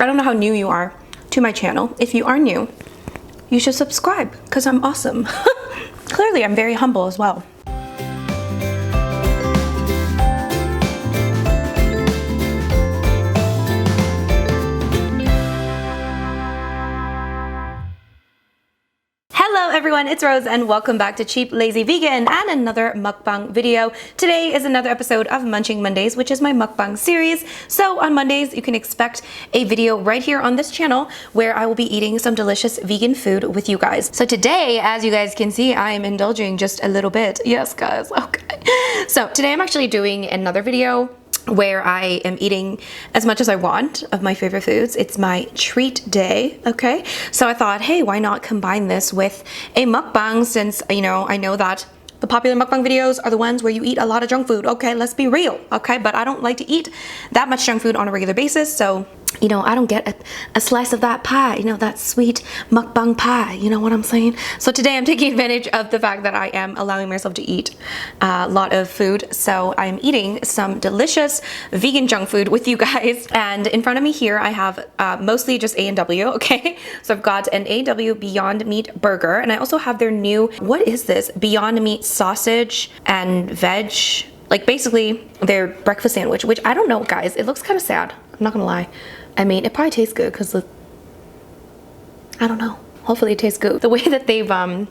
I don't know how new you are to my channel. If you are new, you should subscribe because I'm awesome. Clearly, I'm very humble as well. Hello everyone, it's Rose and welcome back to Cheap Lazy Vegan and another mukbang video. Today is another episode of Munching Mondays, which is my mukbang series. So on Mondays, you can expect a video right here on this channel where I will be eating some delicious vegan food with you guys. So today, as you guys can see, I am indulging just a little bit. Yes guys, okay. So today I'm actually doing another video where I am eating as much as I want of my favorite foods. It's my treat day, okay? So I thought, hey, why not combine this with a mukbang since, you know, I know that the popular mukbang videos are the ones where you eat a lot of junk food. Okay, let's be real, okay? But I don't like to eat that much junk food on a regular basis, so you know, I don't get a slice of that pie, you know, that sweet mukbang pie, you know what I'm saying? So today I'm taking advantage of the fact that I am allowing myself to eat a lot of food. So I'm eating some delicious vegan junk food with you guys. And in front of me here, I have mostly just A&W, okay? So I've got an A&W Beyond Meat burger, and I also have their new, what is this? Beyond Meat sausage and veg, like basically their breakfast sandwich, which I don't know, guys, it looks kind of sad. I'm not gonna lie. I mean, it probably tastes good because I don't know. Hopefully it tastes good. The way that they've, I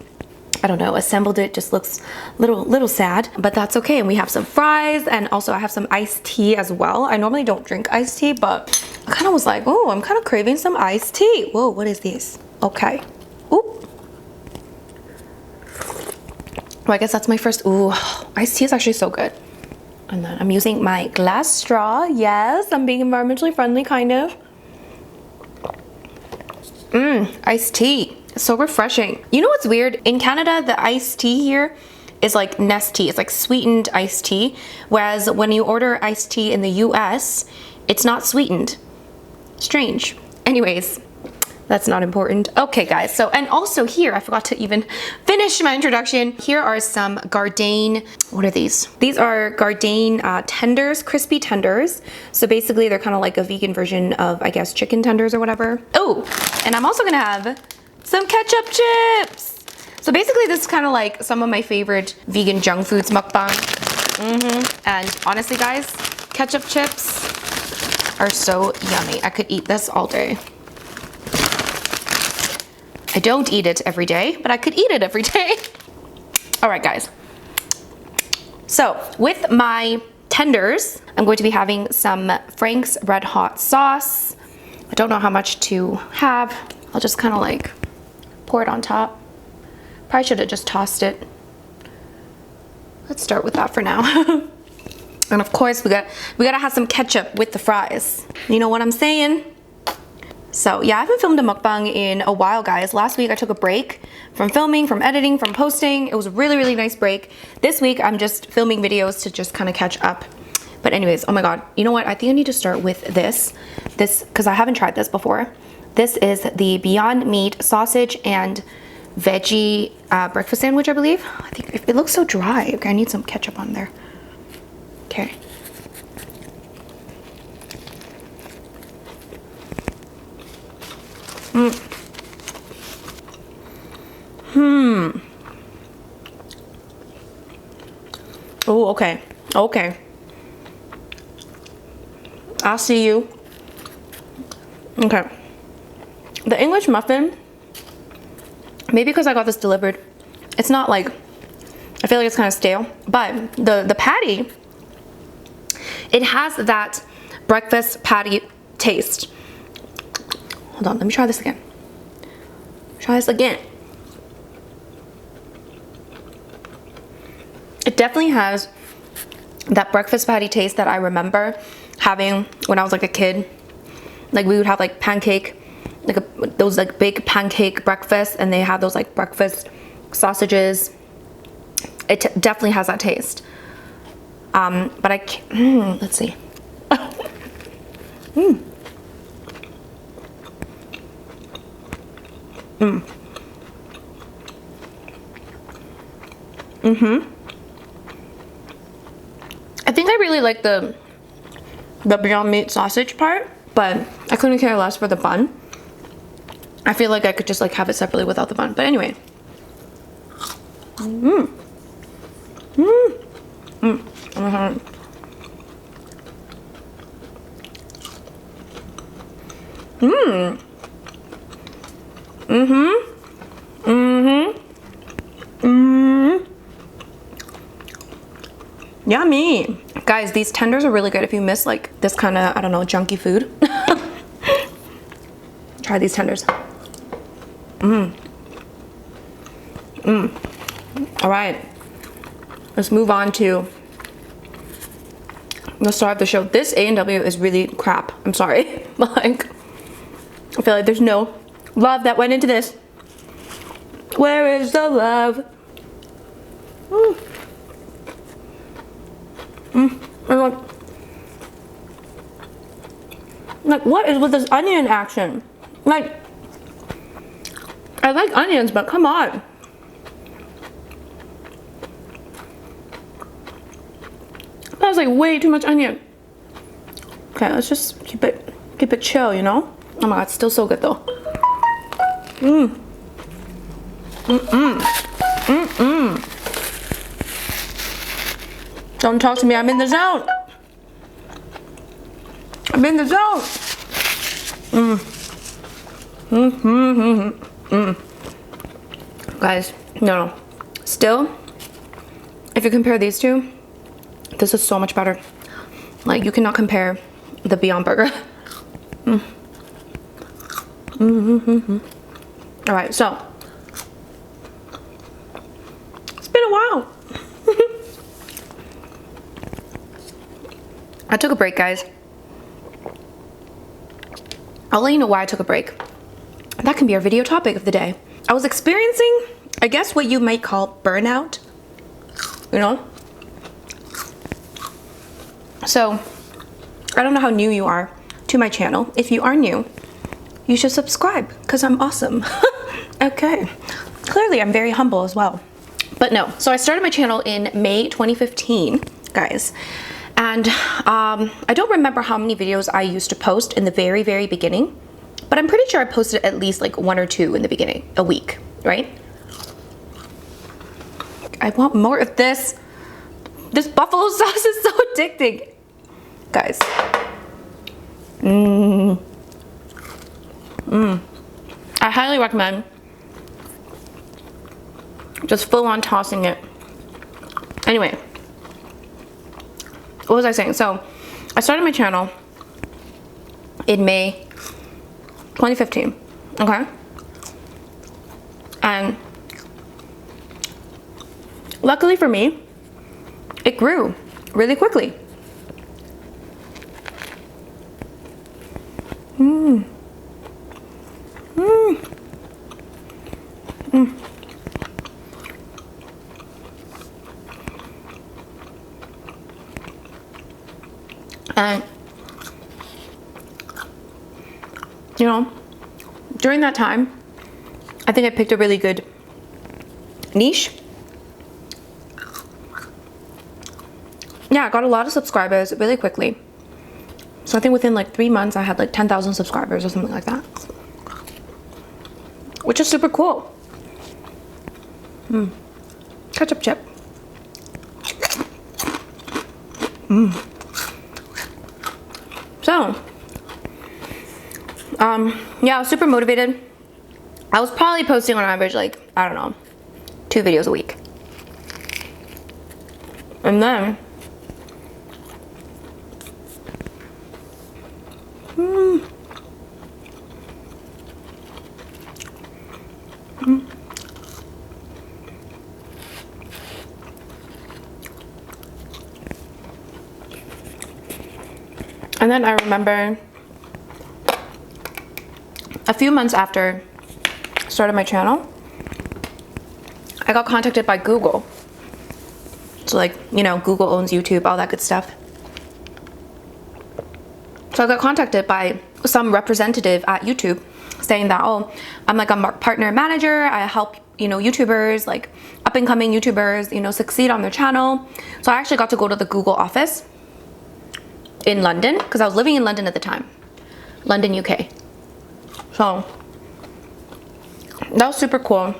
don't know, assembled it just looks little sad, but that's okay. And we have some fries, and also I have some iced tea as well. I normally don't drink iced tea, but I kind of was like, oh, I'm kind of craving some iced tea. Whoa, what is this? Okay. Oop. Well, I guess that's my first, ooh, iced tea is actually so good. And then I'm using my glass straw. Yes, I'm being environmentally friendly, kind of. Iced tea. It's so refreshing. You know what's weird? In Canada, the iced tea here is like Nestea. It's like sweetened iced tea. Whereas when you order iced tea in the US, it's not sweetened. Strange. Anyways, that's not important. Okay, guys. So, and also here, I forgot to even finish my introduction. Here are some Gardein, what are these? These are Gardein tenders, crispy tenders. So basically they're kind of like a vegan version of, I guess, chicken tenders or whatever. Oh, and I'm also gonna have some ketchup chips. So basically this is kind of like some of my favorite vegan junk foods mukbang. And honestly, guys, ketchup chips are so yummy. I could eat this all day. I don't eat it every day, but I could eat it every day. All right, guys. So with my tenders, I'm going to be having some Frank's Red Hot sauce. I don't know how much to have. I'll just kind of like pour it on top. Probably should have just tossed it. Let's start with that for now. And of course, we gotta have some ketchup with the fries. You know what I'm saying? So yeah, I haven't filmed a mukbang in a while, guys. Last week I took a break from filming, from editing, from posting. It was a really nice break. This week I'm just filming videos to just kind of catch up. But anyways, oh my god, you know what? I think I need to start with this because I haven't tried this before. This is the Beyond Meat sausage and veggie breakfast sandwich, I believe. I think it looks so dry. Okay, I need some ketchup on there. Okay. Oh, okay. Okay. I'll see you. Okay. The English muffin, maybe because I got this delivered, it's not like, I feel like it's kind of stale, but the patty, it has that breakfast patty taste. Hold on, let me try this again. Try this again. It definitely has that breakfast patty taste that I remember having when I was like a kid. Like we would have like pancake, like those like big pancake breakfasts, and they have those like breakfast sausages. It definitely has that taste. But I can't, let's see. I think I really like the Beyond Meat sausage part, but I couldn't care less for the bun. I feel like I could just like have it separately without the bun. But anyway. Yummy. Guys, these tenders are really good if you miss like this kind of, I don't know, junky food. Try these tenders. All right, let's move on to the star of the show. This A&W is really crap. I'm sorry. Like, I feel like there's no love that went into this. Where is the love? And like, what is with this onion action? Like, I like onions, but come on. That was like way too much onion. Okay, let's just keep it chill, you know? Oh my god, it's still so good though. Don't talk to me, I'm in the zone. I'm in the zone. Guys, no. Still, if you compare these two, this is so much better. Like, you cannot compare the Beyond Burger. All right, so it's been a while. I took a break, guys. I'll let you know why I took a break. That can be our video topic of the day. I was experiencing, I guess, what you might call burnout, you know? So, I don't know how new you are to my channel. If you are new, you should subscribe because I'm awesome. Okay. Clearly, I'm very humble as well. But no, so I started my channel in May 2015, guys. And I don't remember how many videos I used to post in the very, very beginning, but I'm pretty sure I posted at least like 1 or 2 in the beginning, a week, right? I want more of this. This buffalo sauce is so addicting. Guys. I highly recommend just full on tossing it. Anyway. What was I saying? So, I started my channel in May 2015, okay? And luckily for me, it grew really quickly. And, you know, during that time, I think I picked a really good niche. Yeah, I got a lot of subscribers really quickly. So I think within like 3 months, I had like 10,000 subscribers or something like that. Which is super cool. Ketchup chip. So, yeah, I was super motivated. I was probably posting on average, like, I don't know, 2 videos a week. And then, I remember a few months after I started my channel, I got contacted by Google. So like, you know, Google owns YouTube, all that good stuff. So I got contacted by some representative at YouTube saying that, oh, I'm like a partner manager. I help, you know, YouTubers, like up and coming YouTubers, you know, succeed on their channel. So I actually got to go to the Google office in London because I was living in London at the time. London, UK. So that was super cool.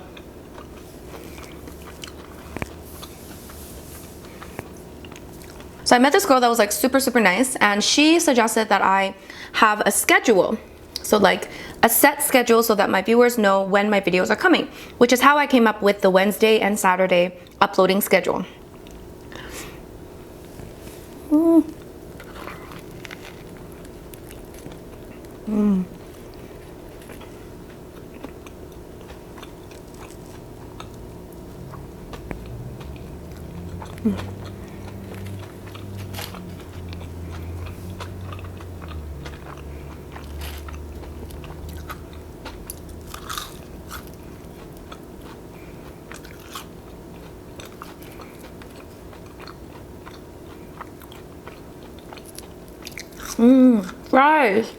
So I met this girl that was like super nice, and she suggested that I have a schedule. So like a set schedule so that my viewers know when my videos are coming, which is how I came up with the Wednesday and Saturday uploading schedule. Mm. Mm. Mm. Fries.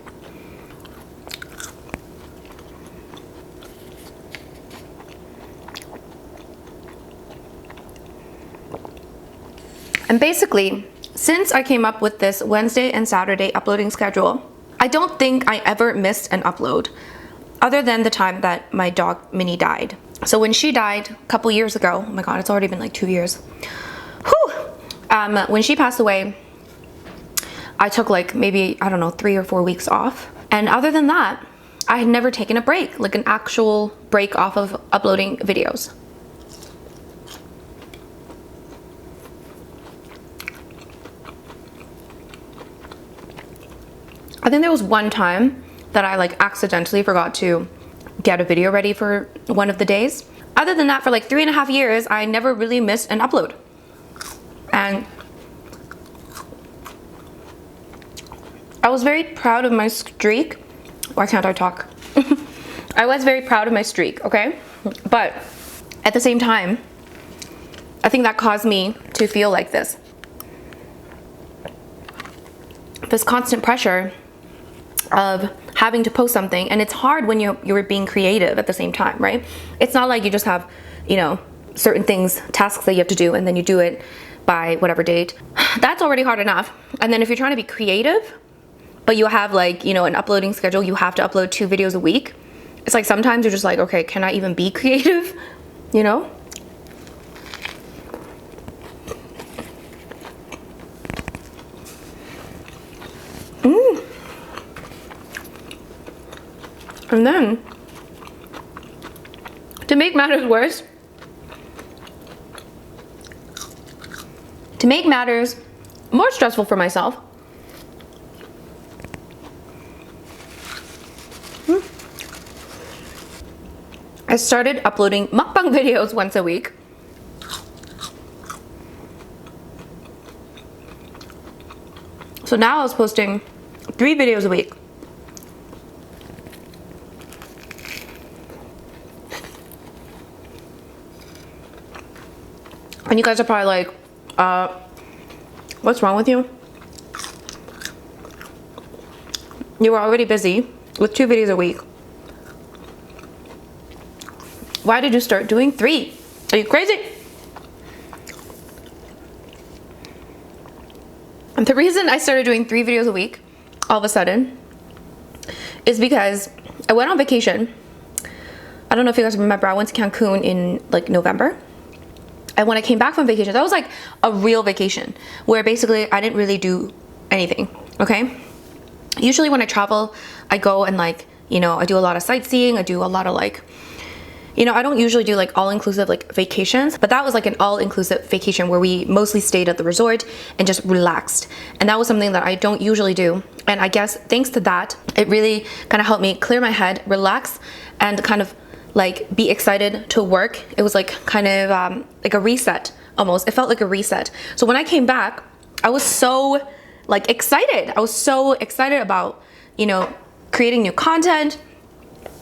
And basically, since I came up with this Wednesday and Saturday uploading schedule, I don't think I ever missed an upload, other than the time that my dog Minnie died. So when she died a couple years ago, oh my god, it's already been like 2 years. Whew! When she passed away, I took like maybe, I don't know, 3 or 4 weeks off. And other than that, I had never taken a break, like an actual break off of uploading videos. I think there was one time that I like accidentally forgot to get a video ready for one of the days. Other than that, for like 3.5 years, I never really missed an upload. And I was very proud of my streak. Why can't I talk? I was very proud of my streak, okay? But at the same time, I think that caused me to feel like this. This constant pressure of having to post something, and it's hard when you're being creative at the same time, right? It's not like you just have, you know, certain things, tasks that you have to do, and then you do it by whatever date. That's already hard enough. And then if you're trying to be creative, but you have like, you know, an uploading schedule, you have to upload 2 videos a week. It's like sometimes you're just like, okay, can I even be creative? You know? And then, to make matters worse, to make matters more stressful for myself, I started uploading mukbang videos once a week. So now I was posting 3 videos a week. And you guys are probably like, what's wrong with you? You were already busy with 2 videos a week. Why did you start doing 3? Are you crazy? And the reason I started doing 3 videos a week all of a sudden is because I went on vacation. I don't know if you guys remember, I went to Cancun in like November. And when I came back from vacation, that was like a real vacation where basically I didn't really do anything, okay? Usually when I travel, I go and like, you know, I do a lot of sightseeing. I do a lot of like, you know, I don't usually do like all-inclusive like vacations, but that was like an all-inclusive vacation where we mostly stayed at the resort and just relaxed. And that was something that I don't usually do. And I guess thanks to that, it really kind of helped me clear my head, relax, and kind of like be excited to work. It was like kind of like a reset almost. It felt like a reset. So when I came back, I was so like excited. I was so excited about, you know, creating new content.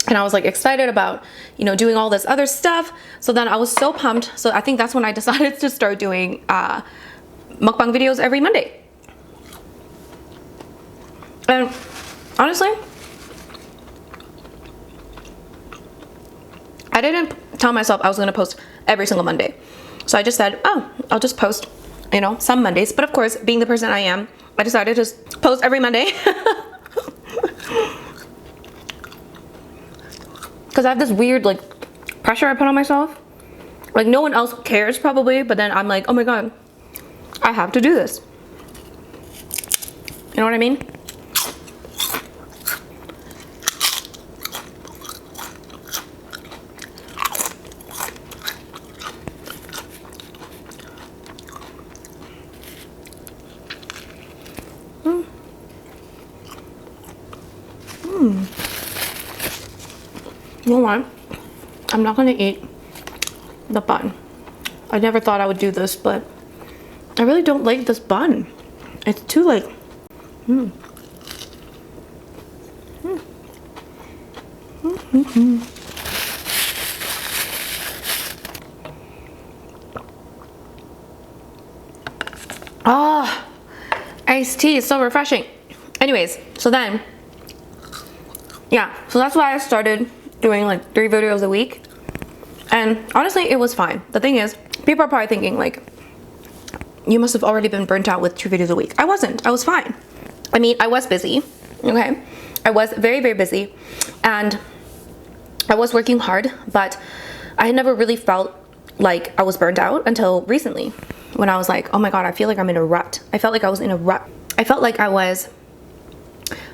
And I was like excited about, you know, doing all this other stuff. So then I was so pumped. So I think that's when I decided to start doing mukbang videos every Monday. And honestly, I didn't tell myself I was going to post every single Monday. So I just said, oh, I'll just post, you know, some Mondays. But of course, being the person I am, I decided to just post every Monday. because I have this weird like pressure I put on myself. Like no one else cares probably, but then I'm like, oh my god, I have to do this. You know what I mean? You know what? I'm not gonna eat the bun. I never thought I would do this, but I really don't like this bun. It's too like, Ah, iced tea is so refreshing. Anyways, so then, yeah, so that's why I started doing like 3 videos a week. And honestly, it was fine. The thing is, people are probably thinking like, you must have already been burnt out with 2 videos a week. I wasn't. I was fine. I mean, I was busy, okay? I was very, very busy. And I was working hard, but I had never really felt like I was burnt out until recently, when I was like, oh my god, I feel like I'm in a rut. I felt like I was in a rut. I felt like I was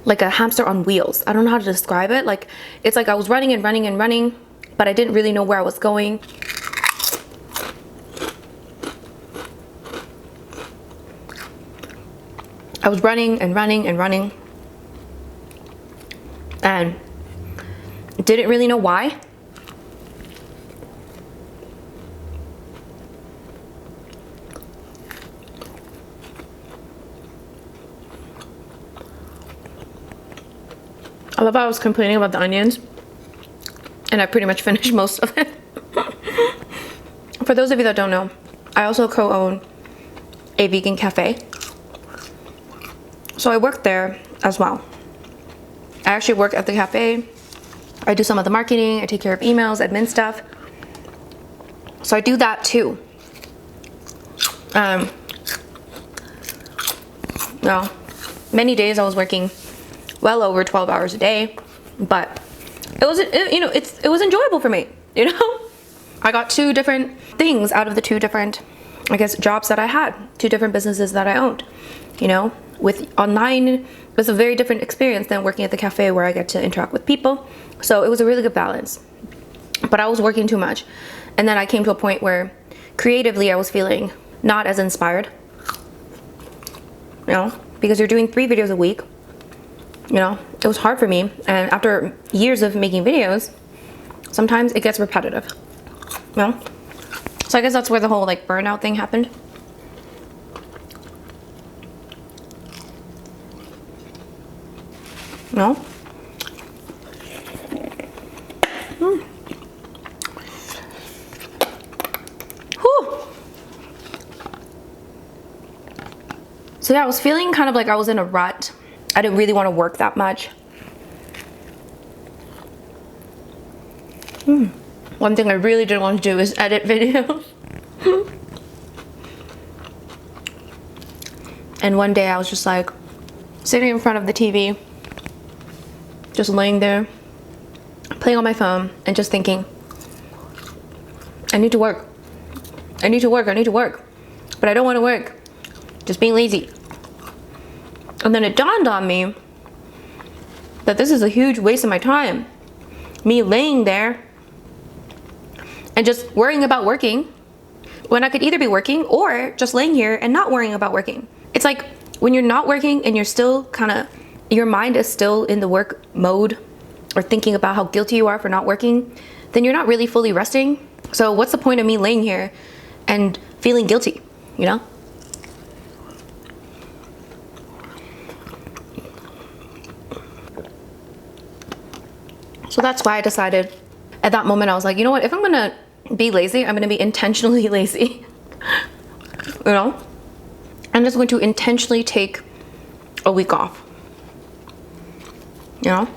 like a hamster on wheels. I don't know how to describe it. Like, it's like I was running and running and running, but I didn't really know where I was going. I was running and running and running and didn't really know why. I love how I was complaining about the onions and I pretty much finished most of it. For those of you that don't know, I also co-own a vegan cafe. So I work there as well. I actually work at the cafe. I do some of the marketing. I take care of emails, admin stuff. So I do that too. Well, many days I was working well over 12 hours a day, but it was enjoyable for me, you know? I got 2 different things out of the 2 different, I guess, jobs that I had, 2 different businesses that I owned, you know? With online, it's a very different experience than working at the cafe where I get to interact with people. So it was a really good balance, but I was working too much. And then I came to a point where creatively I was feeling not as inspired, you know, because you're doing 3 videos a week. You know, it was hard for me, and after years of making videos, sometimes it gets repetitive, you know? So I guess that's where the whole like burnout thing happened. No? Whew. So yeah, I was feeling kind of like I was in a rut. I didn't really want to work that much. One thing I really didn't want to do is edit videos. And one day I was just like sitting in front of the TV, just laying there, playing on my phone and just thinking, I need to work. I need to work. I need to work. But I don't want to work. Just being lazy. And then it dawned on me that this is a huge waste of my time. Me laying there and just worrying about working when I could either be working or just laying here and not worrying about working. It's like when you're not working and you're still kind of, your mind is still in the work mode or thinking about how guilty you are for not working, then you're not really fully resting. So what's the point of me laying here and feeling guilty, you know? So that's why I decided at that moment, I was like, you know what, if I'm gonna be lazy, I'm gonna be intentionally lazy. You know? I'm just going to intentionally take a week off. You know?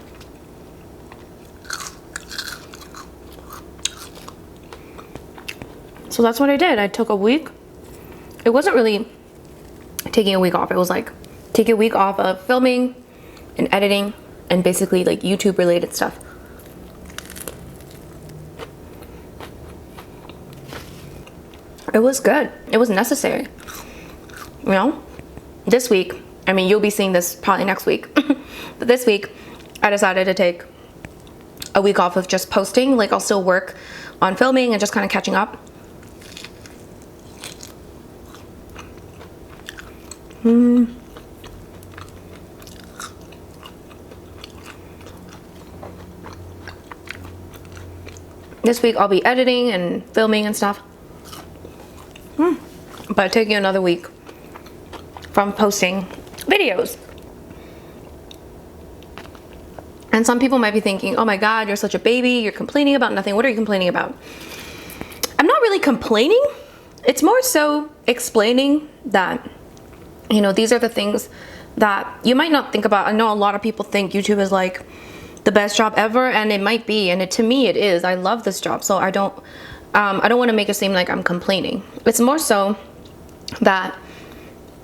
So that's what I did. I took a week. It wasn't really taking a week off. It was like taking a week off of filming and editing and basically like YouTube related stuff. it was good. It was necessary. You know, this week, I mean, you'll be seeing this probably next week, but this week I decided to take a week off of just posting. Like, I'll still work on filming and just kind of catching up. This week I'll be editing and filming and stuff. But taking another week from posting videos. And some people might be thinking, oh my God, you're such a baby. You're complaining about nothing. What are you complaining about? I'm not really complaining. It's more so explaining that, you know, these are the things that you might not think about. I know a lot of people think YouTube is like the best job ever, and it might be, and to me it is. I love this job, so I don't want to make it seem like I'm complaining. It's more so that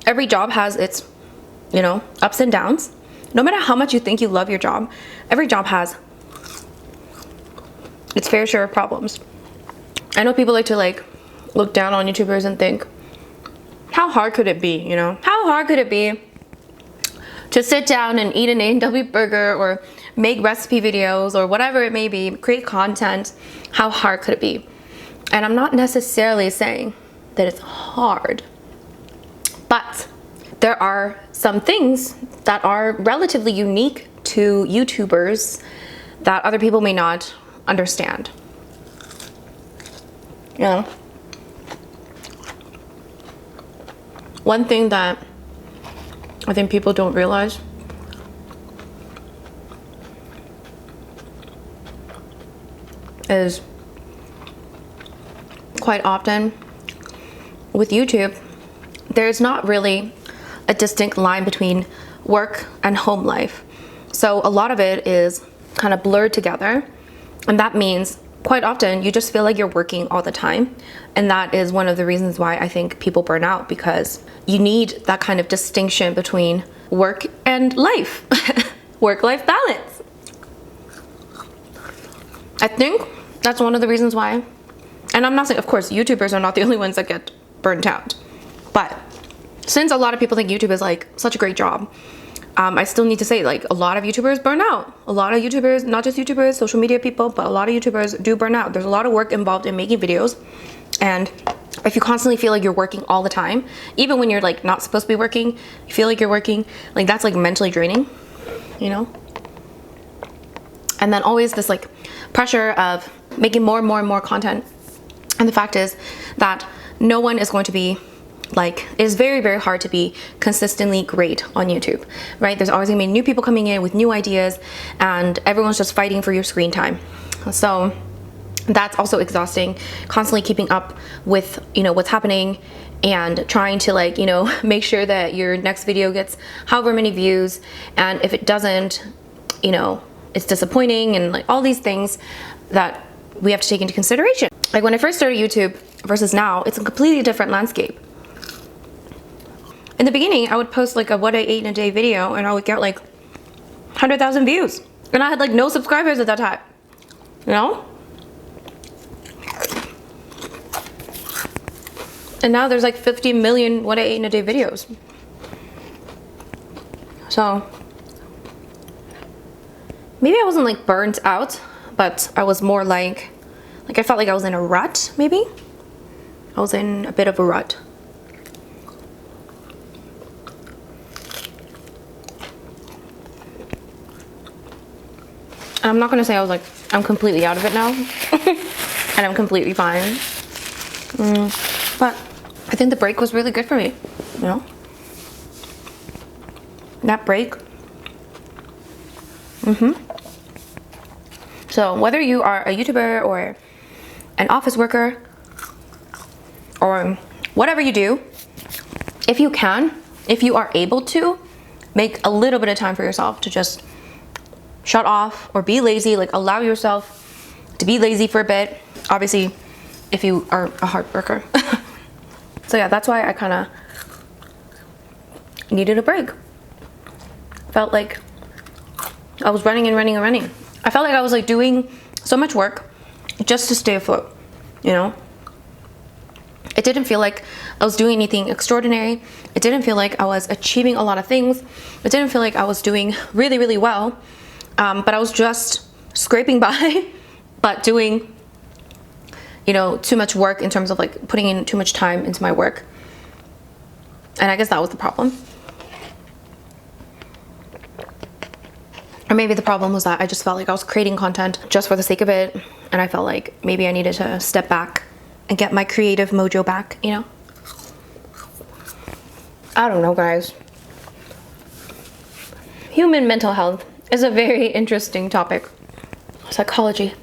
every job has its, you know, ups and downs. No matter how much you think you love your job, every job has its fair share of problems. I know people like to like look down on YouTubers and think, how hard could it be, you know? How hard could it be to sit down and eat an A&W burger or make recipe videos or whatever it may be, create content? How hard could it be? And I'm not necessarily saying that it's hard, but there are some things that are relatively unique to YouTubers that other people may not understand. You know? One thing that I think people don't realize is quite often with YouTube, there's not really a distinct line between work and home life. So a lot of it is kind of blurred together, and that means quite often you just feel like you're working all the time. And that is one of the reasons why I think people burn out, because you need that kind of distinction between work and life. Work-life balance. I think that's one of the reasons why. And I'm not saying, of course, YouTubers are not the only ones that get burnt out, but since a lot of people think YouTube is like such a great job, I still need to say, like, a lot of YouTubers burn out. A lot of YouTubers, not just YouTubers, social media people, but a lot of YouTubers do burn out. There's a lot of work involved in making videos. And if you constantly feel like you're working all the time, even when you're like not supposed to be working, you feel like you're working, like that's like mentally draining, you know? And then always this like pressure of making more and more and more content. And the fact is that no one is going to be like, it is very, very hard to be consistently great on YouTube, right? There's always gonna be new people coming in with new ideas, and everyone's just fighting for your screen time. So that's also exhausting, constantly keeping up with, you know, what's happening and trying to like, you know, make sure that your next video gets however many views, and if it doesn't, you know, it's disappointing, and like all these things that we have to take into consideration. Like when I first started YouTube versus now, it's a completely different landscape. In the beginning, I would post like a what I ate in a day video, and I would get like 100,000 views, and I had like no subscribers at that time, you know? And now there's like 50 million what I ate in a day videos. So maybe I wasn't like burnt out, but I was more like I felt like I was in a rut, maybe. I was in a bit of a rut. I'm not gonna say I was like, I'm completely out of it now and I'm completely fine. But I think the break was really good for me, you know? That break. So whether you are a YouTuber or an office worker or whatever you do, if you can, if you are able to, make a little bit of time for yourself to just shut off or be lazy. Like, allow yourself to be lazy for a bit. Obviously, if you are a hard worker. So yeah, that's why I kind of needed a break. Felt like I was running and running and running. I felt like I was like doing so much work just to stay afloat, you know? It didn't feel like I was doing anything extraordinary. It didn't feel like I was achieving a lot of things. It didn't feel like I was doing really, really well. But I was just scraping by, but doing, you know, too much work in terms of like putting in too much time into my work. And I guess that was the problem. Or maybe the problem was that I just felt like I was creating content just for the sake of it. And I felt like maybe I needed to step back and get my creative mojo back, you know? I don't know, guys. Human mental health is a very interesting topic. Psychology.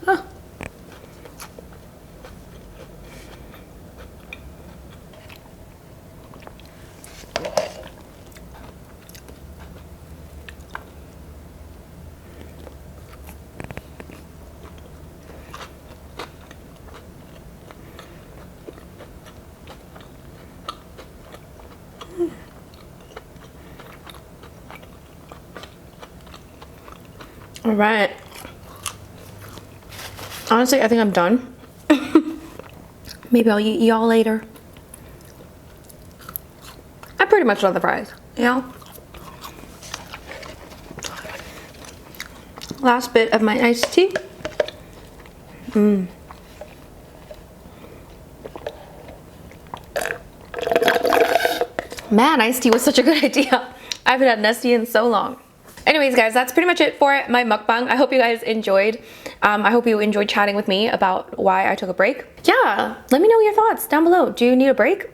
Huh. All right. Honestly, I think I'm done. Maybe I'll eat y'all later. I pretty much love the fries, you know? Last bit of my iced tea. Man, iced tea was such a good idea. I haven't had an iced tea in so long. Anyways, guys, that's pretty much it for my mukbang. I hope you guys enjoyed. I hope you enjoyed chatting with me about why I took a break. Yeah, let me know your thoughts down below. Do you need a break?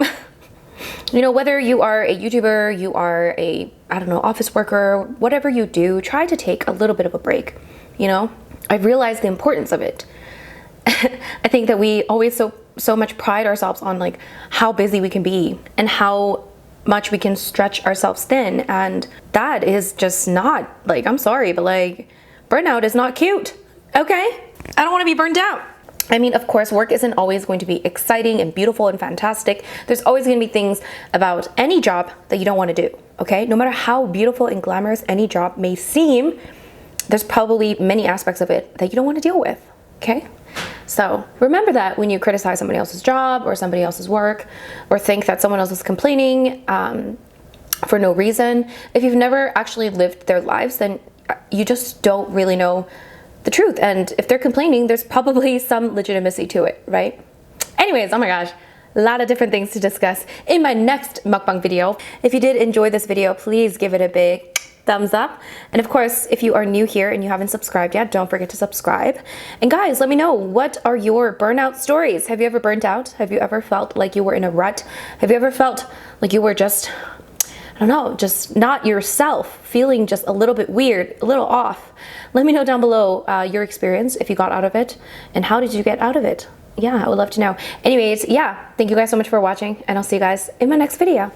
You know, whether you are a YouTuber, you are a, I don't know, office worker, whatever you do, try to take a little bit of a break, you know? I've realized the importance of it. I think that we always so much pride ourselves on like how busy we can be and how much we can stretch ourselves thin, and that is just not, like, I'm sorry, but like burnout is not cute. Okay, I don't want to be burned out. I mean, of course, work isn't always going to be exciting and beautiful and fantastic. There's always going to be things about any job that you don't want to do. Okay, no matter how beautiful and glamorous any job may seem, there's probably many aspects of it that you don't want to deal with. Okay, so remember that when you criticize somebody else's job or somebody else's work, or think that someone else is complaining for no reason. If you've never actually lived their lives, then you just don't really know the truth. And if they're complaining, there's probably some legitimacy to it, right? Anyways, oh my gosh, a lot of different things to discuss in my next mukbang video. If you did enjoy this video, please give it a big thumbs up. And of course, if you are new here and you haven't subscribed yet, don't forget to subscribe. And guys, let me know, what are your burnout stories? Have you ever burnt out? Have you ever felt like you were in a rut? Have you ever felt like you were just, I don't know, just not yourself, feeling just a little bit weird, a little off? Let me know down below your experience, if you got out of it, and how did you get out of it? Yeah, I would love to know. Anyways, yeah, thank you guys so much for watching, and I'll see you guys in my next video.